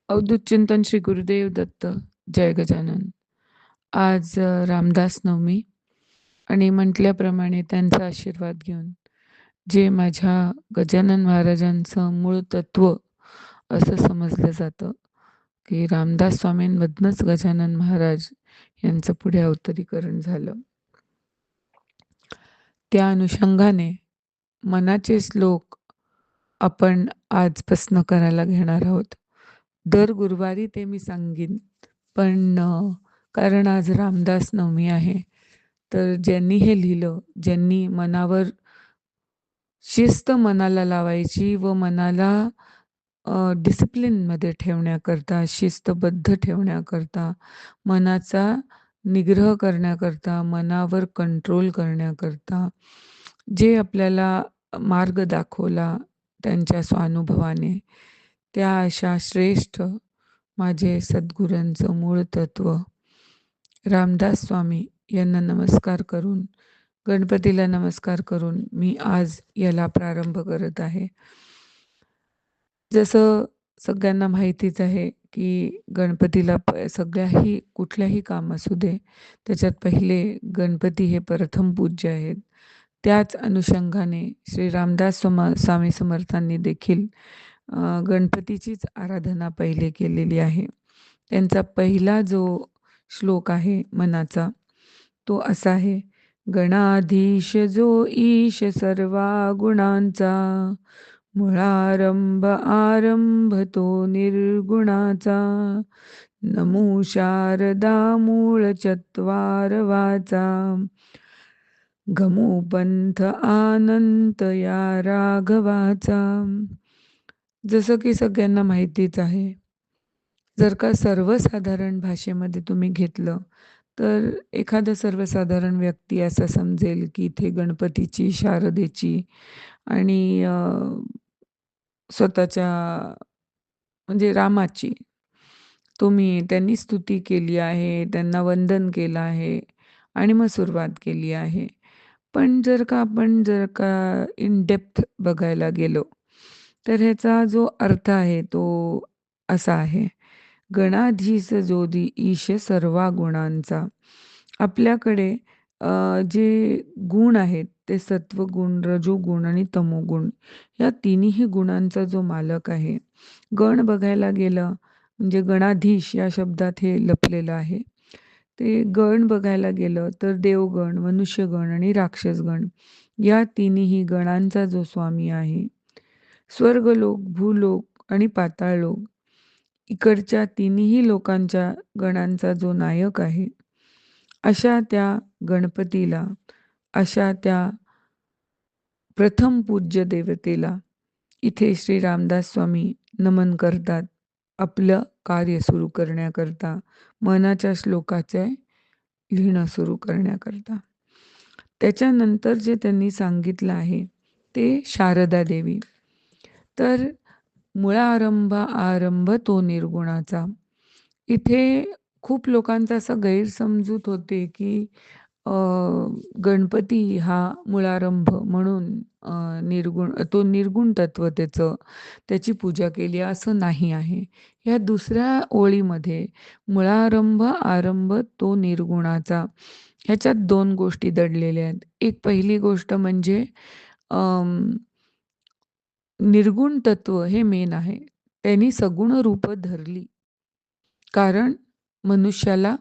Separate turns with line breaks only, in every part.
अवधूत चिंतन श्री गुरुदेव दत्त. जय गजानन. आज रामदास नवमी आणि म्हटल्याप्रमाणे त्यांचा आशीर्वाद घेऊन जे माझ्या गजानन महाराजांचं मूळ तत्व असं समजलं जातं की रामदास स्वामींमधनंच गजानन महाराज यांचं पुढे अवतरीकरण झालं. त्या अनुषंगाने मनाचे श्लोक आपण आजपासनं करायला घेणार आहोत. दर गुरुवारी ते मी सांगीन. पण कारण आज रामदास नवमी आहे, तर ज्यांनी हे लिहिलं, ज्यांनी मनावर शिस्त मनाला लावायची व मनाला डिसिप्लिनमध्ये ठेवण्याकरता, शिस्तबद्ध ठेवण्याकरता, मनाचा निग्रह करण्याकरता, मनावर कंट्रोल करण्याकरता, जे आपल्याला मार्ग दाखवला त्यांच्या स्वानुभवाने, त्या अशा श्रेष्ठ माझे सद्गुरूंचं मूळ तत्व रामदास स्वामी यांना नमस्कार करून, गणपतीला नमस्कार करून मी आज याला प्रारंभ करत आहे. जसं सगळ्यांना माहितीच आहे, की गणपतीला सगळ्याही कुठल्याही काम असू दे, त्याच्यात पहिले गणपती हे प्रथम पूज्य आहेत. त्याच अनुषंगाने श्री रामदास स्वामी समर्थांनी देखील गणपतीचीच आराधना पहिले केलेली आहे. त्यांचा पहिला जो श्लोक आहे मनाचा, तो असा आहे: गणाधीश जो ईश सर्वा गुणांचा, मुळारंभ आरंभ तो निर्गुणाचा, नमो शारदा मूळ चत्वार वाचा, गमो पंथ अनंत या राघवाचा. जसं की सगळ्यांना माहितीच आहे, जर का सर्वसाधारण भाषेमध्ये तुम्ही घेतलं, तर एखादा सर्वसाधारण व्यक्ती असं समजेल की इथे गणपतीची, शारदेची आणि स्वतःच्या म्हणजे रामाची त्यांनी स्तुती केली आहे, त्यांना वंदन केलं आहे आणि मग सुरुवात केली आहे. पण जर का इन डेप्थ बघायला गेलो, तर ह्याचा जो अर्थ आहे तो असा आहे: गणाधीश जोधी ईश सर्वा गुणांचा. आपल्याकडे जे गुण आहेत ते सत्वगुण, रजोगुण आणि तमोगुण या तिन्ही गुणांचा जो मालक आहे. गण बघायला गेलं म्हणजे गणाधीश या शब्दात हे लपलेलं आहे. ते गण बघायला गेलं तर देवगण, मनुष्यगण आणि राक्षसगण या तिन्ही गणांचा जो स्वामी आहे. स्वर्गलोक, भूलोक आणि पाताळलोक इकडच्या तिन्ही लोकांच्या गणांचा जो नायक आहे, अशा त्या गणपतीला, अशा त्या प्रथम पूज्य देवतेला इथे श्री रामदास स्वामी नमन करतात. आपलं कार्य सुरू करण्याकरता, मनाच्या श्लोकाचे लिहिणं सुरू करण्याकरता. त्याच्यानंतर जे त्यांनी सांगितलं आहे ते शारदा देवी. तर मुळारंभ आरंभ तो निर्गुणाचा. इथे खूप लोकांचा असा गैरसमजूत होते की अ, गणपती हा मुळारंभ म्हणून तो निर्गुण तत्व त्याची पूजा केली असं नाही आहे. ह्या दुसऱ्या ओळीमध्ये मुळारंभ आरंभ तो निर्गुणाचा ह्याच्यात 2 गोष्टी दडलेल्या आहेत. एक पहिली गोष्ट म्हणजे अं, निर्गुण तत्व हे मेन आहे. त्यांनी सगुण रूपं धरली. कारण मनुष्याला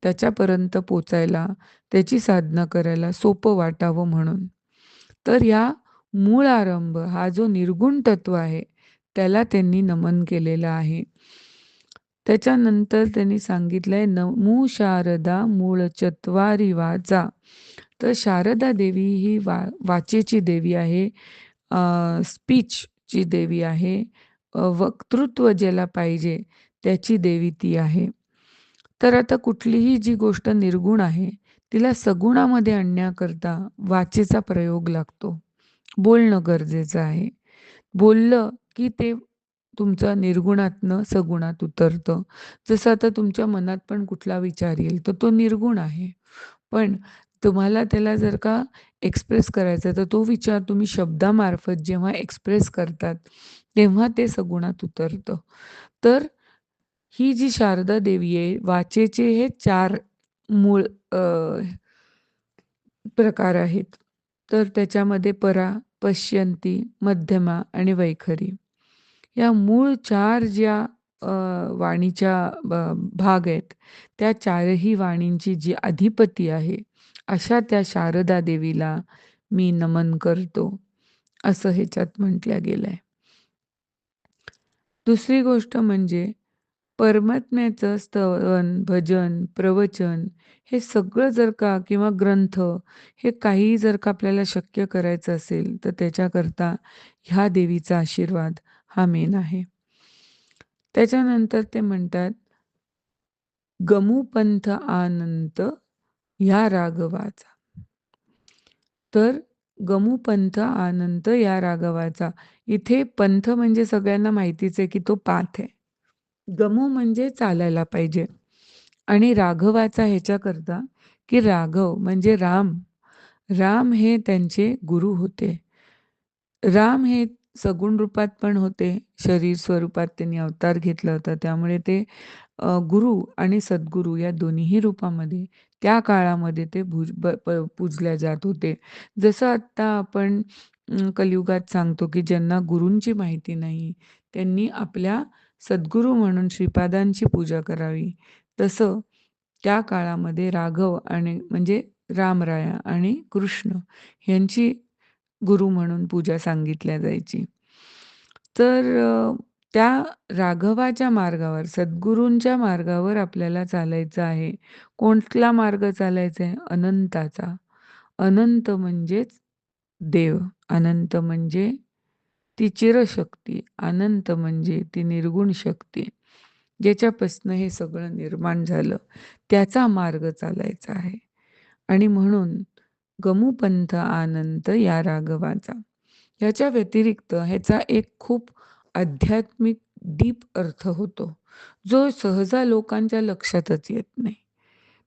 त्याच्यापर्यंत पोचायला, त्याची साधना करायला सोपं वाटावं म्हणून. तर या मूळ आरंभ हा जो निर्गुण तत्व आहे, त्याला त्यांनी नमन केलेलं आहे. त्याच्यानंतर त्यांनी सांगितलंय नमो शारदा मूळ चत्वारी वाचा. तर शारदा देवी ही वाचेची देवी आहे, स्पीचची देवी आहे, वक्तृत्व ज्याला पाहिजे त्याची देवी ती आहे. तर आता कुठलीही जी गोष्ट निर्गुण आहे, तिला सगुणामध्ये आणण्याकरता वाचेचा प्रयोग लागतो. बोलणं गरजेचं आहे. बोललं की ते तुमचं निर्गुणातनं सगुणात उतरतं. जसं आता तुमच्या मनात पण कुठला विचार येईल, तर तो निर्गुण आहे. पण तुम्हाला त्याला जर का एक्सप्रेस करायचा तर तो विचार तुम्ही शब्दामार्फत जेव्हा एक्सप्रेस करतात, तेव्हा ते सगुणात उतरतं. तर ही जी शारदा देवी आहे, वाचेचे हे 4 मूळ अ, प्रकार आहेत. तर त्याच्यामध्ये परा, पश्यंती, मध्यमा आणि वैखरी. या मूळ 4 ज्या अ, वाणीच्या भाग आहेत, त्या 4ही वाणींची जी अधिपती आहे, अशा त्या शारदा देवीला मी नमन करतो, असं ह्याच्यात म्हटलं गेलंय. दुसरी गोष्ट म्हणजे परमात्म्याचं स्तवन, भजन, प्रवचन हे सगळं जर का किंवा ग्रंथ हे काहीही जर का आपल्याला शक्य करायचं असेल, तर त्याच्याकरता ह्या देवीचा आशीर्वाद हा मेन आहे. त्याच्यानंतर ते म्हणतात, "गमू पंथ अनंत ह्या राघवाचा." तर गमू पंथ अनंत या राघवाचा. इथे पंथ म्हणजे सगळ्यांना माहितीच आहे, की तो पाथ आहे. गमू म्हणजे चालायला पाहिजे आणि राघवाचा ह्याच्याकरता, की राघव म्हणजे राम. राम हे त्यांचे गुरु होते. राम हे सगुण रूपात पण होते, शरीर स्वरूपात त्यांनी अवतार घेतला होता. त्यामुळे ते गुरु आणि सद्गुरू या दोन्हीही रूपामध्ये त्या काळामध्ये ते पूजल्या जात होते. जसं आत्ता आपण कलियुगात सांगतो, की ज्यांना गुरूंची माहिती नाही, त्यांनी आपल्या सद्गुरू म्हणून श्रीपादांची पूजा करावी. तसं त्या काळामध्ये राघव आणि म्हणजे रामराया आणि कृष्ण यांची गुरु म्हणून पूजा सांगितल्या जायची. तर त्या राघवाच्या मार्गावर, सद्गुरूंच्या मार्गावर आपल्याला चालायचं आहे. कोणता मार्ग चालायचा आहे? अनंताचा. अनंत म्हणजेच देव. अनंत म्हणजे ती चिरशक्ती. अनंत म्हणजे ती निर्गुण शक्ती. ज्याच्यापासनं हे सगळं निर्माण झालं, त्याचा मार्ग चालायचा आहे. आणि म्हणून गमूपंथ अनंत या राघवाचा. ह्याच्या व्यतिरिक्त ह्याचा एक खूप आध्यात्मिक डीप अर्थ होतो, जो सहजा लोकांच्या लक्षातच येत नाही.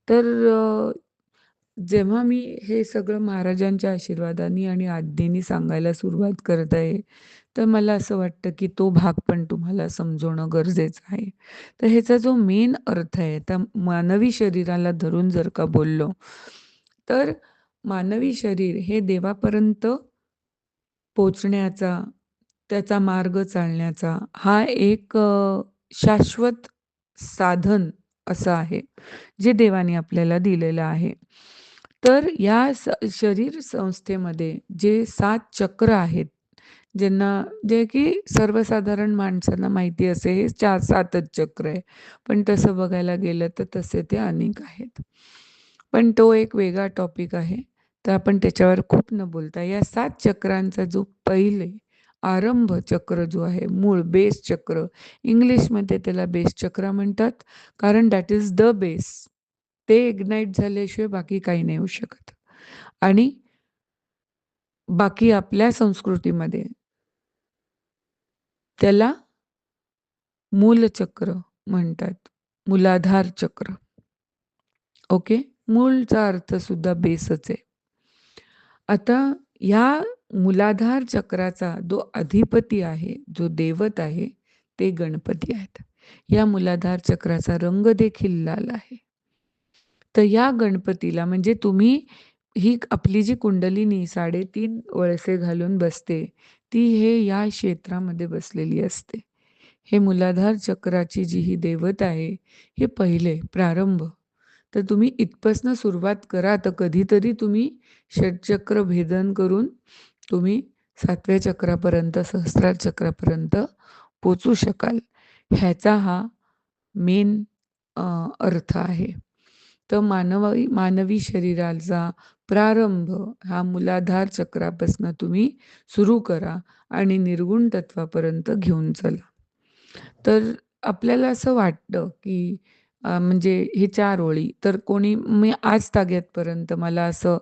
तर जेव्हा मी हे सगळं महाराजांच्या आशीर्वादाने आणि आज्ञेनी सांगायला सुरुवात करत आहे, तर मला असं वाटतं, की तो भाग पण तुम्हाला समजवणं गरजेचं आहे. तर ह्याचा जो मेन अर्थ आहे, त्या मानवी शरीराला धरून जर का बोललो, तर मानवी शरीर हे देवापर्यंत पोहोचण्याचा, त्याचा मार्ग चालण्याचा हा एक शाश्वत साधन असं आहे, जे देवाने आपल्याला दिलेलं आहे. तर या शरीर संस्थेमध्ये जे 7 चक्र आहेत, ज्यांना जे की सर्वसाधारण माणसांना माहिती असे हे 4-7च चक्र आहे. पण तसं बघायला गेलं तर तसे ते अनेक आहेत. पण तो एक वेगळा टॉपिक आहे. तर आपण त्याच्यावर खूप न बोलता या 7 चक्रांचा जो पहिले आरंभ चक्र जो आहे, मूळ बेस चक्र, इंग्लिशमध्ये त्याला बेस चक्र म्हणतात. कारण दॅट इज द बेस. ते इग्नाईट झाल्याशिवाय बाकी काही नाही होऊ शकत. आणि बाकी आपल्या संस्कृतीमध्ये त्याला मूलचक्र म्हणतात. मूलाधार चक्र. ओके. मूळचा अर्थ सुद्धा बेसच आहे. आता ह्या मूलाधार चक्राचा जो अधिपती आहे, जो दैवत आहे, ते गणपती आहेत. या मूलाधार चक्राचा रंग देखील लाल आहे. तर या गणपतीला म्हणजे तुम्ही ही आपली जी कुंडलिनी 3.5 वळसे घालून बसते, ती हे या क्षेत्रामध्ये बसलेली असते. हे मूलाधार चक्राची जी ही दैवत आहे, हे पहिले प्रारंभ. तर तुम्ही इथपासनं सुरुवात करा. तर कधीतरी तुम्ही षटचक्र भेदन करून तुम्ही 7व्या चक्रापर्यंत, सहस्रार चक्रापर्यंत पोहोचू शकाल. ह्याचा हा मेन अर्थ आहे. तर मानवी शरीराचा प्रारंभ हा मूलाधार चक्रापासून तुम्ही सुरू करा आणि निर्गुण तत्वापर्यंत घेऊन चला. तर आपल्याला असं वाटतं, की म्हणजे हे 4 ओळी तर कोणी मी आज ताग्यातपर्यंत मला असं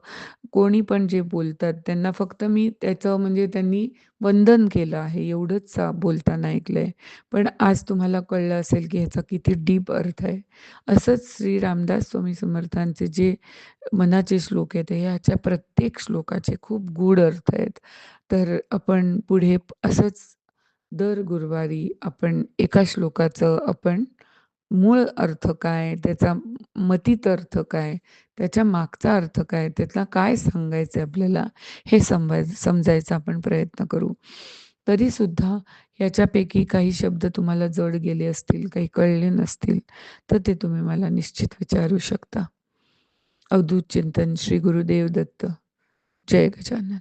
कोणी पण जे बोलतात त्यांना फक्त मी त्याचं म्हणजे त्यांनी वंदन केलं आहे एवढंच बोलताना ऐकलंय. पण आज तुम्हाला कळलं असेल, की ह्याचा किती डीप अर्थ आहे. असंच श्री रामदास स्वामी समर्थांचे जे मनाचे श्लोक आहेत, ह्याच्या प्रत्येक श्लोकाचे खूप गूढ अर्थ आहेत. तर आपण पुढे असंच दर गुरुवारी आपण एका श्लोकाचं आपण मूळ अर्थ काय? त्याचा मतीत अर्थ काय? त्याच्या मागचा अर्थ काय? त्यातला काय सांगायचं आहे आपल्याला? हे समजायचा आपण प्रयत्न करू. तरीसुद्धा याच्यापैकी काही शब्द तुम्हाला जड गेले असतील, काही कळले नसतील, तर ते तुम्ही मला निश्चित विचारू शकता. अवधूत चिंतन श्री गुरुदेव दत्त. जय गजानन.